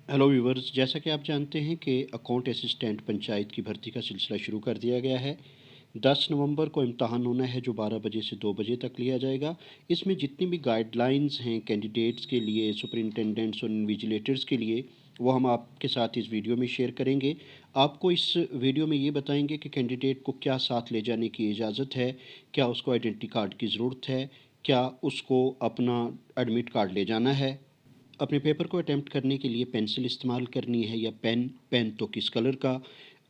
Hello viewers, जैसा कि आप जानते हैं कि अकाउंट असिस्टेंट पंचायत की भर्ती का सिलसिला शुरू कर दिया गया है। 10 नवंबर को इम्तहान होना है जो 12 बजे से 2 बजे तक लिया जाएगा। इसमें जितनी भी गाइडलाइंस हैं कैंडिडेट्स के लिए, सुपरिंटेंडेंट्स और इन्विजिलेटर्स के लिए, वो हम आपके साथ इस वीडियो में शेयर करेंगे। आपको इस वीडियो में ये बताएंगे कि कैंडिडेट को क्या साथ ले जाने की इजाज़त है, क्या उसको आइडेंटिटी कार्ड की ज़रूरत है, क्या उसको अपना एडमिट कार्ड ले जाना है, अपने पेपर को अटैम्प्ट करने के लिए पेंसिल इस्तेमाल करनी है या पेन तो किस कलर का,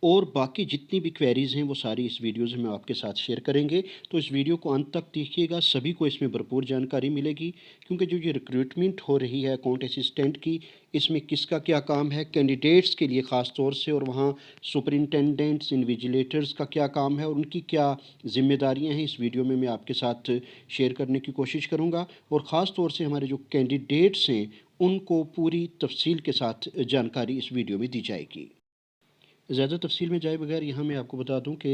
और बाकी जितनी भी क्वेरीज़ हैं वो सारी इस वीडियोज़ में आपके साथ शेयर करेंगे। तो इस वीडियो को अंत तक देखिएगा, सभी को इसमें भरपूर जानकारी मिलेगी, क्योंकि जो ये रिक्रूटमेंट हो रही है अकाउंट असिस्टेंट की, इसमें किसका क्या काम है कैंडिडेट्स के लिए ख़ास तौर से, और वहाँ सुपरिंटेंडेंट्स इन्विजिलेटर्स का क्या काम है और उनकी क्या ज़िम्मेदारियाँ हैं, इस वीडियो में मैं आपके साथ शेयर करने की कोशिश करूँगा। और ख़ास तौर से हमारे जो कैंडिडेट्स हैं उनको पूरी तफसील के साथ जानकारी इस वीडियो में दी जाएगी। ज़्यादा तफसील में जाए बगैर यहाँ मैं आपको बता दूँ कि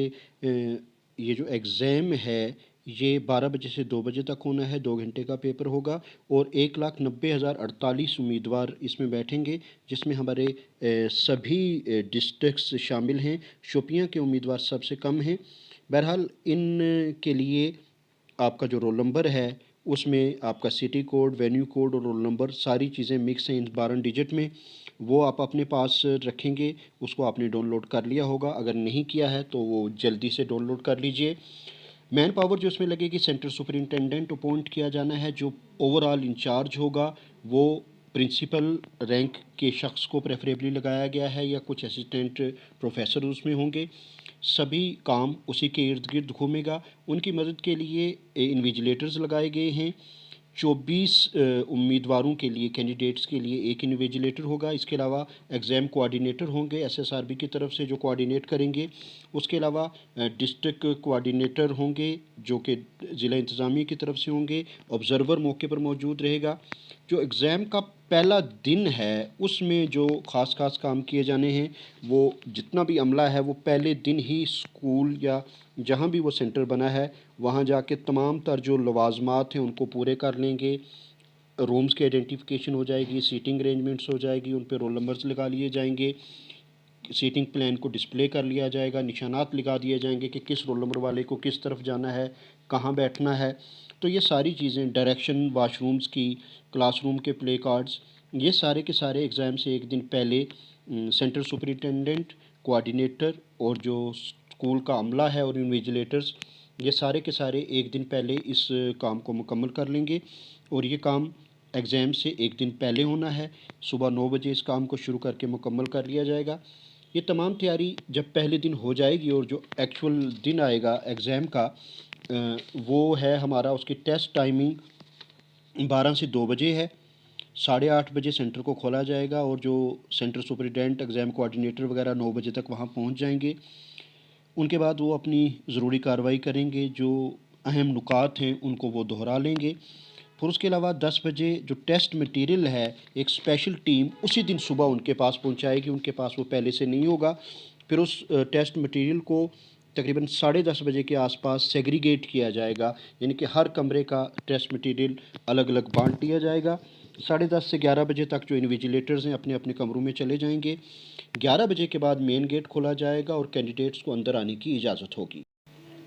ये जो एग्ज़ाम है ये 12 बजे से 2 बजे तक होना है, 2 घंटे का पेपर होगा और 1,90,048 उम्मीदवार इसमें बैठेंगे, जिसमें हमारे सभी डिस्ट्रिक्ट्स शामिल हैं। शोपियां के उम्मीदवार सबसे कम हैं। बहरहाल इन के लिए आपका जो रोल नंबर है उसमें आपका सिटी कोड, वेन्यू कोड और रोल नंबर सारी चीज़ें मिक्स हैं इन 12 डिजिट में। वो आप अपने पास रखेंगे, उसको आपने डाउनलोड कर लिया होगा, अगर नहीं किया है तो वो जल्दी से डाउनलोड कर लीजिए। मैन पावर जो इसमें लगेगी, सेंटर सुपरिंटेंडेंट अपॉइंट किया जाना है, जो ओवरऑल इंचार्ज होगा वो प्रिंसिपल रैंक के शख्स को प्रेफरेबली लगाया गया है या कुछ असिस्टेंट प्रोफेसर उसमें होंगे। सभी काम उसी के इर्द गिर्द घूमेगा। उनकी मदद के लिए इन्विजिलेटर्स लगाए गए हैं। 24 उम्मीदवारों के लिए, कैंडिडेट्स के लिए एक इन्विजिलेटर होगा। इसके अलावा एग्ज़ाम कोऑर्डिनेटर होंगे एसएसआरबी की तरफ से जो कोऑर्डिनेट करेंगे। उसके अलावा डिस्ट्रिक्ट कोऑर्डिनेटर होंगे जो कि ज़िला इंतज़ामिया की तरफ से होंगे। ऑब्ज़र्वर मौके पर मौजूद रहेगा। जो एग्ज़ाम का पहला दिन है उसमें जो ख़ास काम किए जाने हैं, वो जितना भी अमला है वो पहले दिन ही स्कूल या जहाँ भी वो सेंटर बना है वहाँ जाके तमाम तर जो लवाजमात हैं उनको पूरे कर लेंगे। रूम्स की आइडेंटिफिकेशन हो जाएगी, सीटिंग अरेंजमेंट्स हो जाएगी, उन पे रोल नंबर्स लगा लिए जाएंगे, सीटिंग प्लान को डिस्प्ले कर लिया जाएगा, निशानात लगा दिए जाएंगे कि किस रोल नंबर वाले को किस तरफ जाना है, कहाँ बैठना है। तो ये सारी चीज़ें, डायरेक्शन वाशरूम्स की, क्लासरूम के प्ले कार्ड्स, ये सारे के सारे एग्ज़ाम से एक दिन पहले सेंटर सुपरिटेंडेंट, कोऑर्डिनेटर और जो स्कूल का अमला है और इन्विजिलेटर्स, ये सारे के सारे एक दिन पहले इस काम को मुकम्मल कर लेंगे। और ये काम एग्ज़ाम से एक दिन पहले होना है। सुबह 9 बजे इस काम को शुरू करके मुकम्मल कर लिया जाएगा। ये तमाम तैयारी जब पहले दिन हो जाएगी और जो एक्चुअल दिन आएगा एग्ज़ाम का, वो है हमारा, उसकी टेस्ट टाइमिंग 12 से 2 बजे है। 8:30 बजे सेंटर को खोला जाएगा और जो सेंटर सुपरिटेंडेंट, एग्ज़ाम कोऑर्डिनेटर वगैरह 9 बजे तक वहाँ पहुँच जाएंगे। उनके बाद वो अपनी ज़रूरी कार्रवाई करेंगे, जो अहम नुकात हैं उनको वो दोहरा लेंगे। फिर उसके अलावा 10 बजे जो टेस्ट मटेरियल है एक स्पेशल टीम उसी दिन सुबह उनके पास पहुंचाएगी, उनके पास वो पहले से नहीं होगा। फिर उस टेस्ट मटेरियल को तकरीबन 10:30 बजे के आसपास सेग्रीगेट किया जाएगा, यानी कि हर कमरे का टेस्ट मटेरियल अलग अलग बांट दिया जाएगा। 10:30 से 11 बजे तक जो इन्विजिलेटर्स हैं अपने अपने कमरों में चले जाएंगे। 11 बजे के बाद मेन गेट खोला जाएगा और कैंडिडेट्स को अंदर आने की इजाज़त होगी।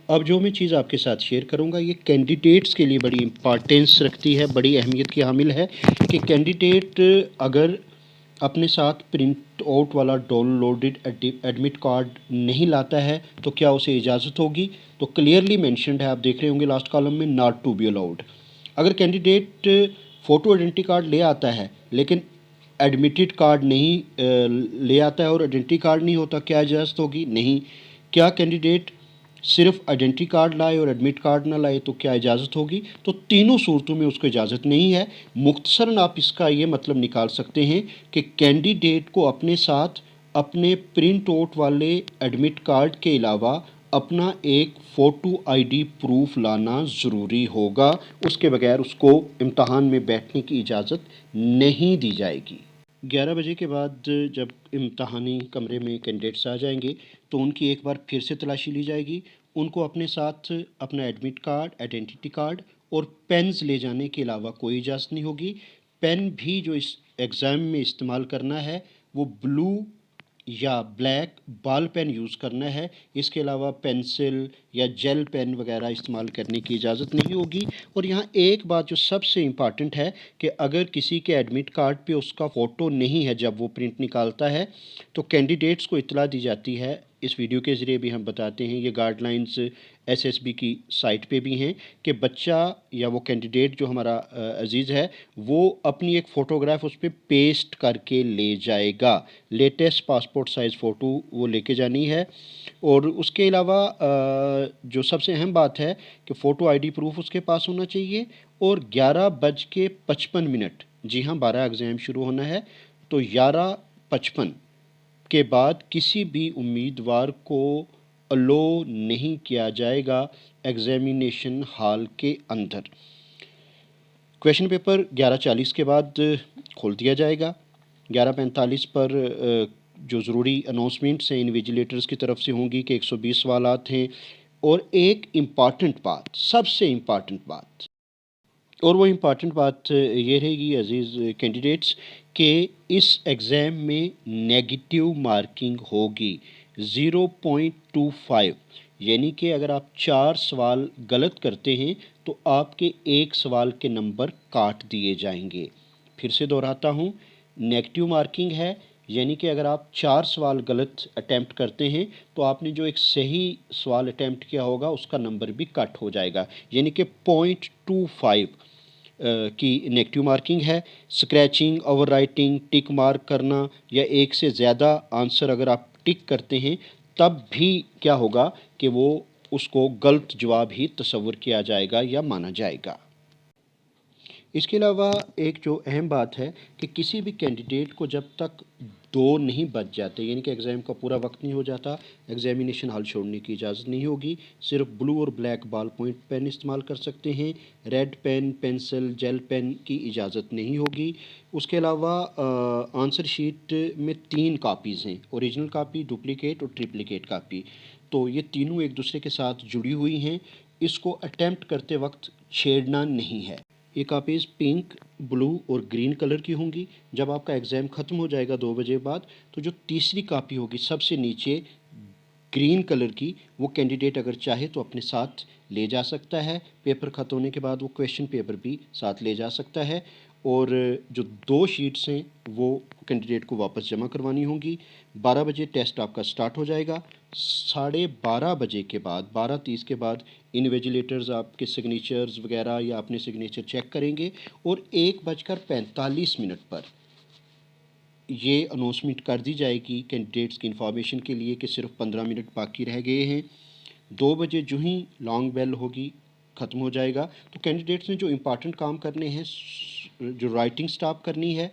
अब जो मैं चीज़ आपके साथ शेयर करूंगा ये कैंडिडेट्स के लिए बड़ी इम्पॉर्टेंस रखती है, बड़ी अहमियत की हामिल है कि कैंडिडेट अगर अपने साथ प्रिंट आउट वाला डाउनलोडेड एडमिट कार्ड नहीं लाता है तो क्या उसे इजाज़त होगी। तो क्लियरली मेंशन्ड है, आप देख रहे होंगे लास्ट कॉलम में, नॉट टू बी अलाउड। अगर कैंडिडेट फ़ोटो आइडेंटिटी कार्ड ले आता है लेकिन एडमिटेड कार्ड नहीं ले आता है और आइडेंटिटी कार्ड नहीं होता, क्या इजाज़त होगी? नहीं। क्या कैंडिडेट सिर्फ आइडेंटिटी कार्ड लाए और एडमिट कार्ड ना लाए तो क्या इजाज़त होगी? तो तीनों सूरतों में उसको इजाज़त नहीं है। मुख्तसरन आप इसका ये मतलब निकाल सकते हैं कि कैंडिडेट को अपने साथ अपने प्रिंट आउट वाले एडमिट कार्ड के अलावा अपना एक फ़ोटो आईडी प्रूफ लाना ज़रूरी होगा, उसके बगैर उसको इम्तहान में बैठने की इजाज़त नहीं दी जाएगी। 11 बजे के बाद जब इम्तहानी कमरे में कैंडिडेट्स आ जाएंगे तो उनकी एक बार फिर से तलाशी ली जाएगी। उनको अपने साथ अपना एडमिट कार्ड, आइडेंटिटी कार्ड और पेन्स ले जाने के अलावा कोई इजाज़त नहीं होगी। पेन भी जो इस एग्ज़ाम में इस्तेमाल करना है वो ब्लू या ब्लैक बॉल पेन यूज़ करना है। इसके अलावा पेंसिल या जेल पेन वगैरह इस्तेमाल करने की इजाज़त नहीं होगी। और यहाँ एक बात जो सबसे इम्पॉर्टेंट है कि अगर किसी के एडमिट कार्ड पे उसका फ़ोटो नहीं है जब वो प्रिंट निकालता है, तो कैंडिडेट्स को इत्तला दी जाती है। इस वीडियो के ज़रिए भी हम बताते हैं, ये गाइडलाइंस एसएसबी की साइट पे भी हैं कि बच्चा या वो कैंडिडेट जो हमारा अजीज़ है वो अपनी एक फ़ोटोग्राफ उस पर पेस्ट करके ले जाएगा। लेटेस्ट पासपोर्ट साइज़ फ़ोटो वो लेके जानी है। और उसके अलावा जो सबसे अहम बात है कि फ़ोटो आईडी प्रूफ उसके पास होना चाहिए। और 11:55, जी हाँ 12 एग्ज़ाम शुरू होना है, तो 11:55 के बाद किसी भी उम्मीदवार को अलो नहीं किया जाएगा एग्जामिनेशन हॉल के अंदर। क्वेश्चन पेपर 11:40 के बाद खोल दिया जाएगा। 11:45 पर जो ज़रूरी अनाउंसमेंट्स हैं इन्विजिलेटर्स की तरफ से होंगी कि 120 सवालात हैं। और एक इम्पॉर्टेंट बात, सबसे इम्पॉर्टेंट बात, और वो इम्पॉर्टेंट बात ये रहेगी अजीज़ कैंडिडेट्स कि इस एग्ज़ाम में नेगेटिव मार्किंग होगी 0.25। यानी कि अगर आप 4 सवाल गलत करते हैं तो आपके एक सवाल के नंबर काट दिए जाएंगे। फिर से दोहराता हूँ, नेगेटिव मार्किंग है, यानी कि अगर आप 4 सवाल गलत अटैम्प्ट करते हैं तो आपने जो एक सही सवाल अटैम्प्ट किया होगा उसका नंबर भी कट हो जाएगा, यानी कि 0.25 की नेगेटिव मार्किंग है। Scratching, over writing, tick mark करना या एक से ज़्यादा आंसर अगर आप टिक करते हैं तब भी क्या होगा कि वो उसको गलत जवाब ही तस्वर किया जाएगा या माना जाएगा। इसके अलावा एक जो अहम बात है कि किसी भी कैंडिडेट को जब तक 2 नहीं बज जाते, यानी कि एग्ज़ाम का पूरा वक्त नहीं हो जाता, एग्जामिनेशन हॉल छोड़ने की इजाज़त नहीं होगी। सिर्फ ब्लू और ब्लैक बॉल पॉइंट पेन इस्तेमाल कर सकते हैं। Red pen, pencil, gel pen की इजाज़त नहीं होगी। उसके अलावा आंसर शीट में 3 कापीज़ हैं, ओरिजिनल कापी, डुप्लीकेट और ट्रिप्लिकेट कापी। तो ये तीनों एक दूसरे के साथ जुड़ी हुई हैं। इसको अटैम्प्ट करते वक्त छेड़ना नहीं है। ये कापीज़ पिंक, ब्लू और ग्रीन कलर की होंगी। जब आपका एग्ज़ाम ख़त्म हो जाएगा 2 बजे बाद, तो जो तीसरी कापी होगी सबसे नीचे ग्रीन कलर की, वो कैंडिडेट अगर चाहे तो अपने साथ ले जा सकता है। पेपर ख़त्म होने के बाद वो क्वेश्चन पेपर भी साथ ले जा सकता है। और जो 2 शीट्स हैं वो कैंडिडेट को वापस जमा करवानी होंगी। 12 बजे टेस्ट आपका स्टार्ट हो जाएगा। 12:30 के बाद, 12:30 के बाद इन्विजिलेटर्स आपके सिग्नेचर्स वगैरह या अपने सिग्नेचर चेक करेंगे। और 1:45 पर ये अनाउंसमेंट कर दी जाएगी कैंडिडेट्स की इंफॉर्मेशन के लिए कि सिर्फ 15 मिनट बाकी रह गए हैं। 2 बजे जो ही लॉन्ग बेल होगी ख़त्म हो जाएगा। तो कैंडिडेट्स ने जो इम्पॉर्टेंट काम करने हैं, जो राइटिंग स्टॉप करनी है,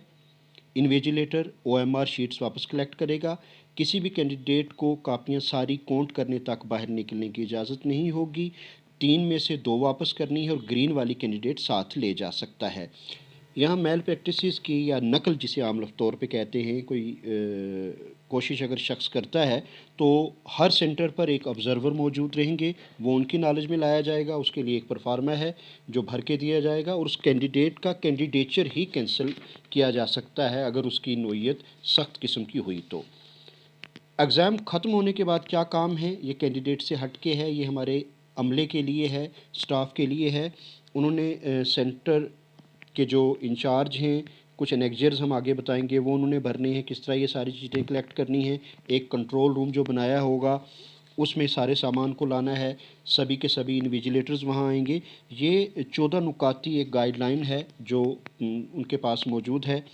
इन्विजिलेटर ओएमआर शीट्स वापस कलेक्ट करेगा। किसी भी कैंडिडेट को कापियाँ सारी काउंट करने तक बाहर निकलने की इजाज़त नहीं होगी। 3 में से 2 वापस करनी है और ग्रीन वाली कैंडिडेट साथ ले जा सकता है। यहाँ मेल प्रैक्टिसेस की या नकल जिसे आम तौर पे कहते हैं, कोई कोशिश अगर शख्स करता है तो हर सेंटर पर एक ऑब्ज़र्वर मौजूद रहेंगे। वो उनकी नॉलेज में लाया जाएगा, उसके लिए एक परफार्मा है जो भर के दिया जाएगा और उस कैंडिडेट का कैंडिडेचर ही कैंसिल किया जा सकता है अगर उसकी नोयत सख्त किस्म की हुई तो। एग्ज़ाम ख़त्म होने के बाद क्या काम है, ये कैंडिडेट से हट के है, ये हमारे अमले के लिए है, स्टाफ के लिए है। उन्होंने सेंटर के जो इंचार्ज हैं, कुछ एनेक्जर्स हम आगे बताएंगे, वो उन्होंने भरने हैं, किस तरह ये सारी चीज़ें कलेक्ट करनी है। एक कंट्रोल रूम जो बनाया होगा उसमें सारे सामान को लाना है। सभी के सभी इन्विजिलेटर्स वहाँ आएंगे। ये 14 नुकाती एक गाइडलाइन है जो उनके पास मौजूद है,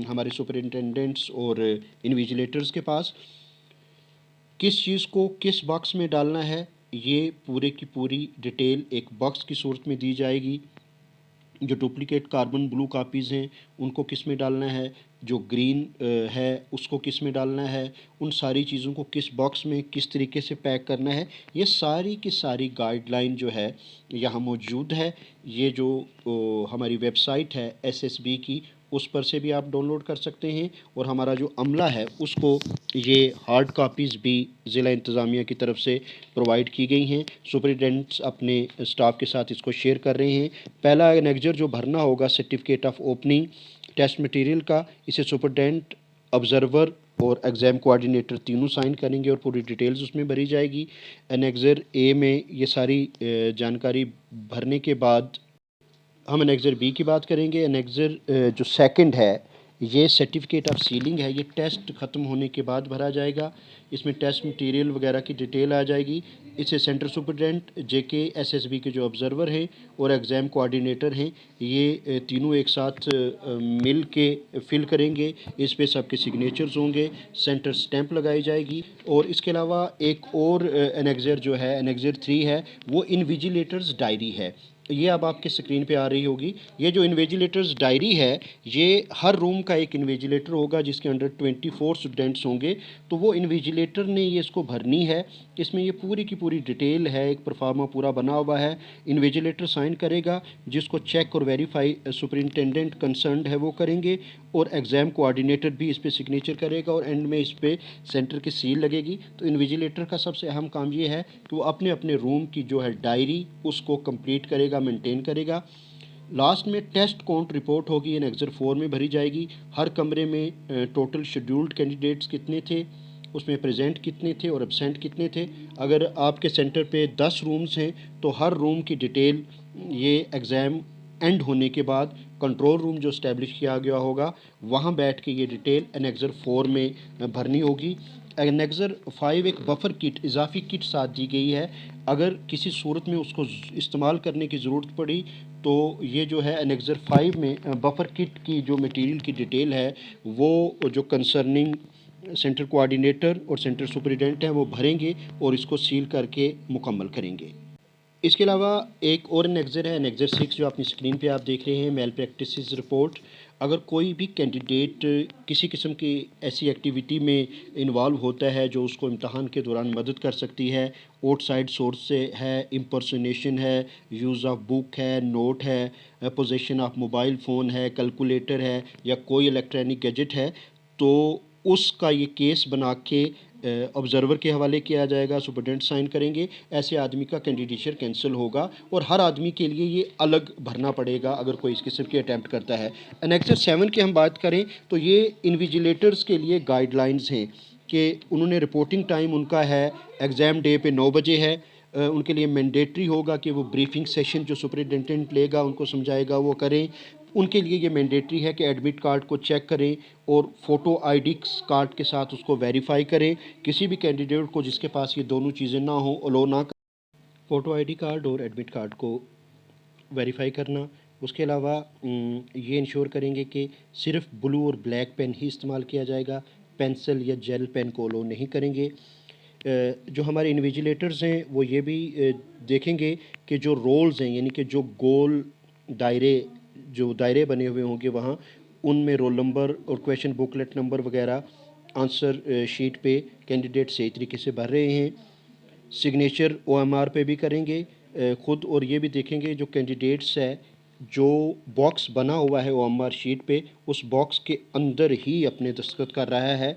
हमारे सुपरिटेंडेंट्स और इन्विजिलेटर्स के पास। किस चीज़ को किस बॉक्स में डालना है ये पूरे की पूरी डिटेल एक बॉक्स की सूरत में दी जाएगी। जो डुप्लीकेट कार्बन ब्लू कापीज़ हैं उनको किस में डालना है, जो ग्रीन है उसको किस में डालना है, उन सारी चीज़ों को किस बॉक्स में किस तरीके से पैक करना है, ये सारी की सारी गाइडलाइन जो है यहाँ मौजूद है। ये जो हमारी वेबसाइट है एसएसबी की, उस पर से भी आप डाउनलोड कर सकते हैं। और हमारा जो अमला है उसको ये हार्ड कापीज़ भी ज़िला इंतज़ामिया की तरफ से प्रोवाइड की गई हैं। सुपरिटेंडेंट्स अपने स्टाफ के साथ इसको शेयर कर रहे हैं। पहला एनेक्जर जो भरना होगा certificate of opening, test material का। इसे सुपरडेंट, ऑब्जर्वर और एग्ज़ाम कोऑर्डिनेटर तीनों साइन करेंगे और पूरी डिटेल्स उसमें भरी जाएगी। एनेक्ज़र ए में ये सारी जानकारी भरने के बाद हम एनेक्ज़र बी की बात करेंगे। एनेक्ज़र जो सेकंड है, ये सर्टिफिकेट ऑफ सीलिंग है, ये टेस्ट ख़त्म होने के बाद भरा जाएगा। इसमें टेस्ट मटेरियल वगैरह की डिटेल आ जाएगी। इसे सेंटर सुपरडेंट, जेके एसएसबी के जो ऑब्ज़र्वर हैं और एग्ज़ाम कोऑर्डिनेटर हैं, ये तीनों एक साथ मिल के फिल करेंगे। इस पे सबके सिग्नेचर्स होंगे, सेंटर स्टैंप लगाई जाएगी। और इसके अलावा एक और एनेक्ज़र जो है, एनेक्ज़र 3 है, वो इन्विजिलेटर्स डायरी है। ये अब आपके स्क्रीन पे आ रही होगी। ये जो इन्विजिलेटर्स डायरी है, ये हर रूम का एक इन्विजिलेटर होगा जिसके अंडर 24 स्टूडेंट्स होंगे। तो वो इन्विजिलेटर ने ये इसको भरनी है। इसमें ये पूरी की पूरी डिटेल है, एक परफार्मा पूरा बना हुआ है। इन्विजिलेटर साइन करेगा, जिसको चेक और वेरीफाई सुपरिंटेंडेंट कंसर्न्ड है वो करेंगे, और एग्ज़ाम कोऑर्डिनेटर भी इस पर सिग्नेचर करेगा और एंड में इस पर सेंटर की सील लगेगी। तो इन्विजिलेटर का सबसे अहम काम ये है कि वो अपने अपने रूम की जो है डायरी उसको कंप्लीट करेगा, मेंटेन करेगा। लास्ट में टेस्ट काउंट रिपोर्ट होगी, एनेक्ज़र 4 में भरी जाएगी। हर कमरे में टोटल शेड्यूल्ड कैंडिडेट्स कितने थे, उसमें प्रेजेंट कितने थे और एब्सेंट कितने थे। अगर आपके सेंटर पे 10 रूम्स हैं तो हर रूम की डिटेल ये एग्ज़ाम एंड होने के बाद कंट्रोल रूम जो इस्टेब्लिश किया गया होगा वहाँ बैठ के ये डिटेल एनेक्ज़र 4 में भरनी होगी। एनेक्ज़र 5 एक बफर किट, इजाफी किट साथ दी गई है। अगर किसी सूरत में उसको इस्तेमाल करने की ज़रूरत पड़ी तो ये जो है एनेक्ज़र 5 में बफर किट की जो मटेरियल की डिटेल है वो जो कंसर्निंग सेंटर कोऑर्डिनेटर और सेंटर सुपरिटेंडेंट हैं वो भरेंगे और इसको सील करके मुकम्मल करेंगे। इसके अलावा एक और एनेक्ज़र है, एनेक्ज़र 6, जो अपनी स्क्रीन पे आप देख रहे हैं, मेल प्रैक्टिसेस रिपोर्ट। अगर कोई भी कैंडिडेट किसी किस्म की ऐसी एक्टिविटी में इन्वॉल्व होता है जो उसको इम्तहान के दौरान मदद कर सकती है, आउटसाइड सोर्स से है, इम्पर्सनेशन है, यूज़ ऑफ बुक है, नोट है, पोजेशन ऑफ मोबाइल फ़ोन है, कैलकुलेटर है या कोई इलेक्ट्रॉनिक गैजेट है, तो उसका ये केस बना के ऑब्ज़र्वर के हवाले किया जाएगा, सुपरडेंट साइन करेंगे। ऐसे आदमी का कैंडिडेचर कैंसिल होगा और हर आदमी के लिए ये अलग भरना पड़ेगा अगर कोई इस किस्म की अटैम्प्ट करता है। एनेक्ज़र 7 की हम बात करें तो ये इन्विजिलेटर्स के लिए गाइडलाइंस हैं कि उन्होंने रिपोर्टिंग टाइम उनका है एग्ज़ाम डे पे 9 बजे है। उनके लिए मैंडेटरी होगा कि वो ब्रीफिंग सेशन जो सुपरिटेंडेंट लेगा उनको समझाएगा वो करें। उनके लिए ये मैंडेटरी है कि एडमिट कार्ड को चेक करें और फ़ोटो आईडी कार्ड के साथ उसको वेरीफाई करें। किसी भी कैंडिडेट को जिसके पास ये दोनों चीज़ें ना हो, अलो ना कर, फ़ोटो आईडी कार्ड और एडमिट कार्ड को वेरीफाई करना। उसके अलावा ये इंश्योर करेंगे कि सिर्फ ब्लू और ब्लैक पेन ही इस्तेमाल किया जाएगा, पेंसिल या जेल पेन को अलो नहीं करेंगे। जो हमारे इन्विजिलेटर्स हैं वो ये भी देखेंगे कि जो रोल्स हैं, यानी कि जो गोल दायरे जो दायरे बने हुए होंगे वहाँ, उनमें रोल नंबर और क्वेश्चन बुकलेट नंबर वगैरह आंसर शीट पे कैंडिडेट सही तरीके से भर रहे हैं। सिग्नेचर ओएमआर पे भी करेंगे ख़ुद, और ये भी देखेंगे जो कैंडिडेट्स है जो बॉक्स बना हुआ है ओएमआर शीट पे, उस बॉक्स के अंदर ही अपने दस्तखत कर रहा है।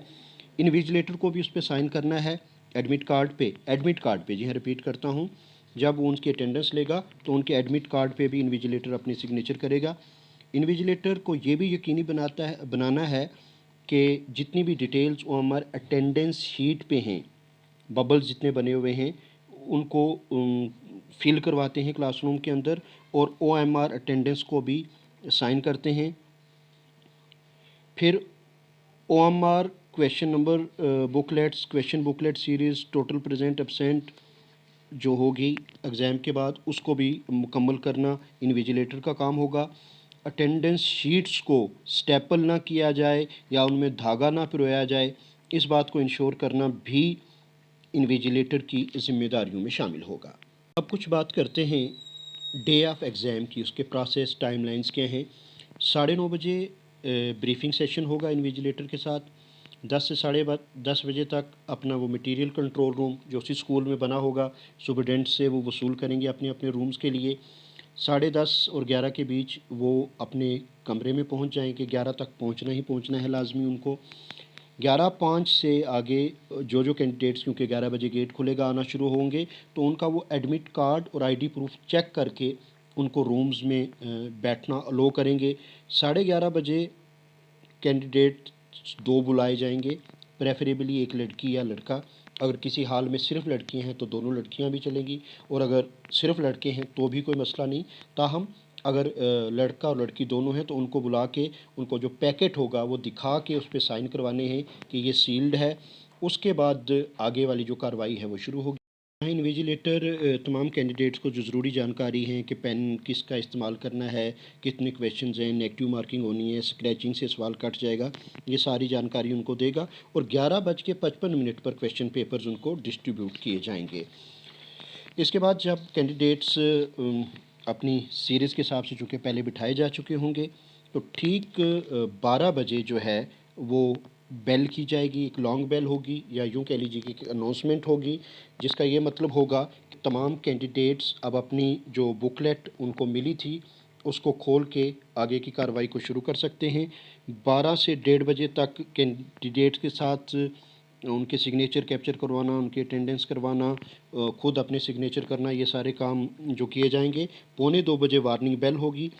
इन्विजिलेटर को भी उस पर साइन करना है एडमिट कार्ड पे, जी हाँ, रिपीट करता हूँ, जब वो उनकी अटेंडेंस लेगा तो उनके एडमिट कार्ड पे भी इन्विजिलेटर अपनी सिग्नेचर करेगा। इन्विजिलेटर को ये भी यकीनी बनाना है कि जितनी भी डिटेल्स वो हमारे अटेंडेंस शीट पे हैं, बबल्स जितने बने हुए हैं, उनको फिल करवाते हैं क्लासरूम के अंदर और ओएमआर अटेंडेंस को भी साइन करते हैं। फिर OMR question number booklets, question booklet series, total present absent जो होगी एग्ज़ाम के बाद, उसको भी मुकम्मल करना इन्विजिलेटर का काम होगा। अटेंडेंस शीट्स को स्टेपल ना किया जाए या उनमें धागा ना पिरोया जाए, इस बात को इंश्योर करना भी इन्विजिलेटर की जिम्मेदारियों में शामिल होगा। अब कुछ बात करते हैं डे ऑफ एग्ज़ाम की, उसके प्रोसेस टाइमलाइंस क्या हैं। 9:30 बजे ब्रीफिंग सेशन होगा इन्विजिलेटर के साथ। 10 से 10:30 बजे तक अपना वो मटेरियल कंट्रोल रूम जो उसी स्कूल में बना होगा, सुपरडेंट से वो वसूल करेंगे अपने अपने रूम्स के लिए। 10:30 और 11 के बीच वो अपने कमरे में पहुंच जाएंगे। 11 तक पहुंचना ही पहुंचना है लाजमी उनको। 11:05 से आगे जो कैंडिडेट्स, क्योंकि 11 बजे गेट खुलेगा, आना शुरू होंगे, तो उनका वो एडमिट कार्ड और आईडी प्रूफ चेक करके उनको रूम्स में बैठना अलो करेंगे। 11:30 बजे कैंडिडेट 2 बुलाए जाएंगे, प्रेफरेबली एक लड़की या लड़का। अगर किसी हाल में सिर्फ लड़कियां हैं तो दोनों लड़कियां भी चलेंगी, और अगर सिर्फ लड़के हैं तो भी कोई मसला नहीं। ताहम अगर लड़का और लड़की दोनों हैं तो उनको बुला के उनको जो पैकेट होगा वो दिखा के उस पर साइन करवाने हैं कि ये सील्ड है। उसके बाद आगे वाली जो कार्रवाई है वो शुरू होगी। यहाँ इन्विजिलेटर तमाम कैंडिडेट्स को जो ज़रूरी जानकारी है कि पेन किसका इस्तेमाल करना है, कितने क्वेश्चंस हैं, नेगेटिव मार्किंग होनी है, स्क्रैचिंग से सवाल कट जाएगा, ये सारी जानकारी उनको देगा। और 11:55 पर क्वेश्चन पेपर्स उनको डिस्ट्रीब्यूट किए जाएंगे। इसके बाद जब कैंडिडेट्स अपनी सीरीज़ के हिसाब से चूँकि पहले बिठाए जा चुके होंगे, तो ठीक 12 बजे जो है वो बेल की जाएगी, एक लॉन्ग बेल होगी, या यूँ कह लीजिए कि एक अनाउंसमेंट होगी, जिसका ये मतलब होगा कि तमाम कैंडिडेट्स अब अपनी जो बुकलेट उनको मिली थी उसको खोल के आगे की कार्रवाई को शुरू कर सकते हैं। 12 से 1:30 बजे तक कैंडिडेट्स के साथ उनके सिग्नेचर कैप्चर करवाना, उनकी अटेंडेंस करवाना, खुद अपने सिग्नेचर करना, ये सारे काम जो किए जाएंगे। 1:45 बजे वार्निंग बेल होगी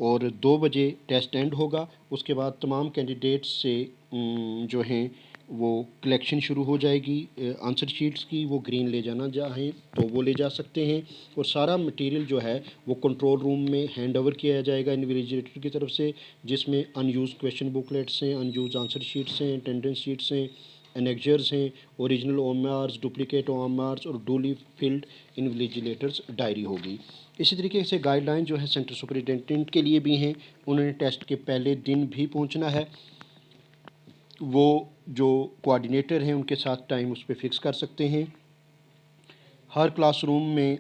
और 2 बजे टेस्ट एंड होगा। उसके बाद तमाम कैंडिडेट्स से जो हैं वो कलेक्शन शुरू हो जाएगी आंसर शीट्स की। वो ग्रीन ले जाना चाहें तो वो ले जा सकते हैं, और सारा मटेरियल जो है वो कंट्रोल रूम में हैंड ओवर किया जाएगा इन्विजिलेटर की तरफ से, जिसमें अनयूज़ क्वेश्चन बुकलेट्स हैं, अनयूज़ आंसर शीट्स हैं, अटेंडेंस शीट्स हैं, एनेक्जर्स हैं, ओरिजिनल ओएमआर्स, डुप्लीकेट ओएमआर्स और डूली फिल्ड इन्विजिलेटर्स डायरी होगी। इसी तरीके से गाइडलाइन जो है सेंटर सुपरिटेंडेंट के लिए भी हैं। उन्होंने टेस्ट के पहले दिन भी पहुंचना है। वो जो कोऑर्डिनेटर हैं उनके साथ टाइम उस पर फिक्स कर सकते हैं। हर क्लासरूम में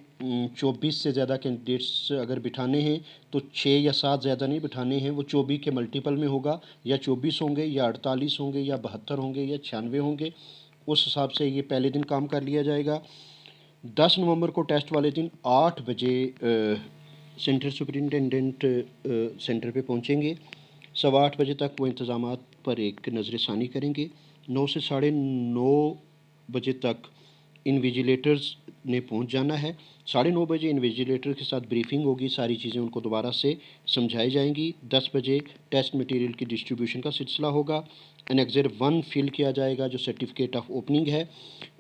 24 से ज़्यादा कैंडिडेट्स अगर बिठाने हैं तो 6 या 7 ज़्यादा नहीं बिठाने हैं, वो 24 के मल्टीपल में होगा, या 24 होंगे, या 48 होंगे, या 72 होंगे, या 96 होंगे। उस हिसाब से ये पहले दिन काम कर लिया जाएगा। 10 नवंबर को टेस्ट वाले दिन 8 बजे सेंटर सुपरिटेंडेंट सेंटर पे पहुंचेंगे। 8:15 बजे तक वो इंतज़ामात पर एक नज़रसानी करेंगे। 9 से 9:30 बजे तक इन्विजिलेटर्स ने पहुंच जाना है। 9:30 बजे इन्विजिलेटर के साथ ब्रीफिंग होगी, सारी चीज़ें उनको दोबारा से समझाई जाएंगी। 10 बजे टेस्ट मटेरियल की डिस्ट्रीब्यूशन का सिलसिला होगा। एनेक्जर 1 फिल किया जाएगा जो सर्टिफिकेट ऑफ ओपनिंग है।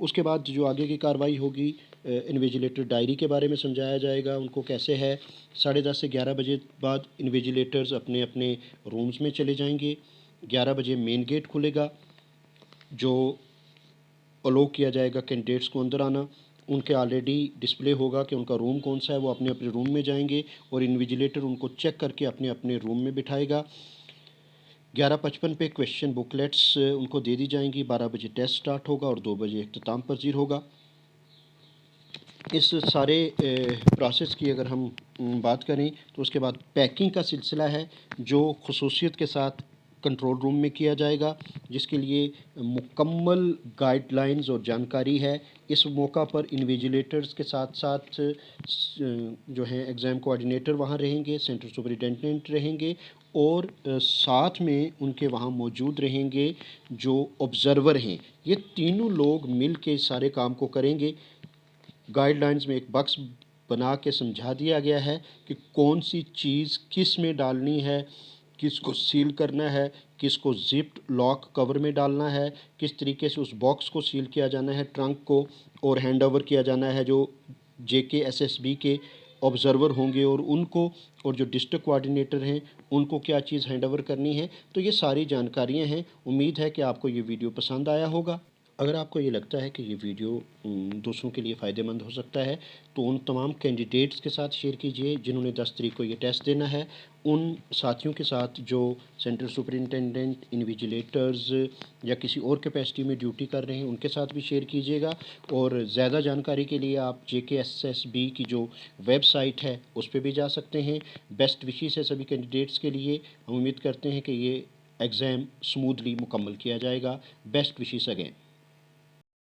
उसके बाद जो आगे की कार्रवाई होगी, इन्विजिलेटर डायरी के बारे में समझाया जाएगा उनको कैसे है। 10:30 से 11 बजे बाद इन्विजिलेटर्स अपने अपने रूम्स में चले जाएंगे। 11 बजे मेन गेट खुलेगा, जो अलो किया जाएगा कैंडिडेट्स को अंदर आना। उनके ऑलरेडी डिस्प्ले होगा कि उनका रूम कौन सा है, वो अपने अपने रूम में जाएंगे और इन्विजिलेटर उनको चेक करके अपने अपने रूम में बिठाएगा। 11:55 पे क्वेश्चन बुकलेट्स उनको दे दी जाएंगी। 12 बजे टेस्ट स्टार्ट होगा और 2 बजे इख्तिताम पज़ीर होगा। इस सारे प्रोसेस की अगर हम बात करें तो उसके बाद पैकिंग का सिलसिला है जो खुसूसियत के साथ कंट्रोल रूम में किया जाएगा, जिसके लिए मुकम्मल गाइडलाइंस और जानकारी है। इस मौका पर इन्विजिलेटर्स के साथ साथ जो हैं एग्ज़ाम कोऑर्डिनेटर वहाँ रहेंगे, सेंटर सुपरिटेंडेंट रहेंगे, और साथ में उनके वहाँ मौजूद रहेंगे जो ऑब्ज़र्वर हैं। ये तीनों लोग मिल के सारे काम को करेंगे। गाइडलाइंस में एक बक्स बना के समझा दिया गया है कि कौन सी चीज़ किस में डालनी है, किसको सील करना है, किसको जिप्ड लॉक कवर में डालना है, किस तरीके से उस बॉक्स को सील किया जाना है, ट्रंक को, और हैंड ओवर किया जाना है जो JKSSB के ऑब्ज़र्वर होंगे और उनको, और जो डिस्ट्रिक्ट कोऑर्डिनेटर हैं उनको क्या चीज़ हैंड ओवर करनी है। तो ये सारी जानकारियाँ हैं। उम्मीद है कि आपको ये वीडियो पसंद आया होगा। अगर आपको ये लगता है कि ये वीडियो दूसरों के लिए फ़ायदेमंद हो सकता है तो उन तमाम कैंडिडेट्स के साथ शेयर कीजिए जिन्होंने 10 तारीख को ये टेस्ट देना है। उन साथियों के साथ जो सेंटर सुपरिटेंडेंट, इन्विजिलेटर्स या किसी और कैपेसिटी में ड्यूटी कर रहे हैं उनके साथ भी शेयर कीजिएगा। और ज़्यादा जानकारी के लिए आप JKSSB की जो वेबसाइट है उस पर भी जा सकते हैं। बेस्ट विशेस है सभी कैंडिडेट्स के लिए। हम उम्मीद करते हैं कि ये एग्ज़ाम स्मूथली मुकम्मल किया जाएगा। Best wishes again.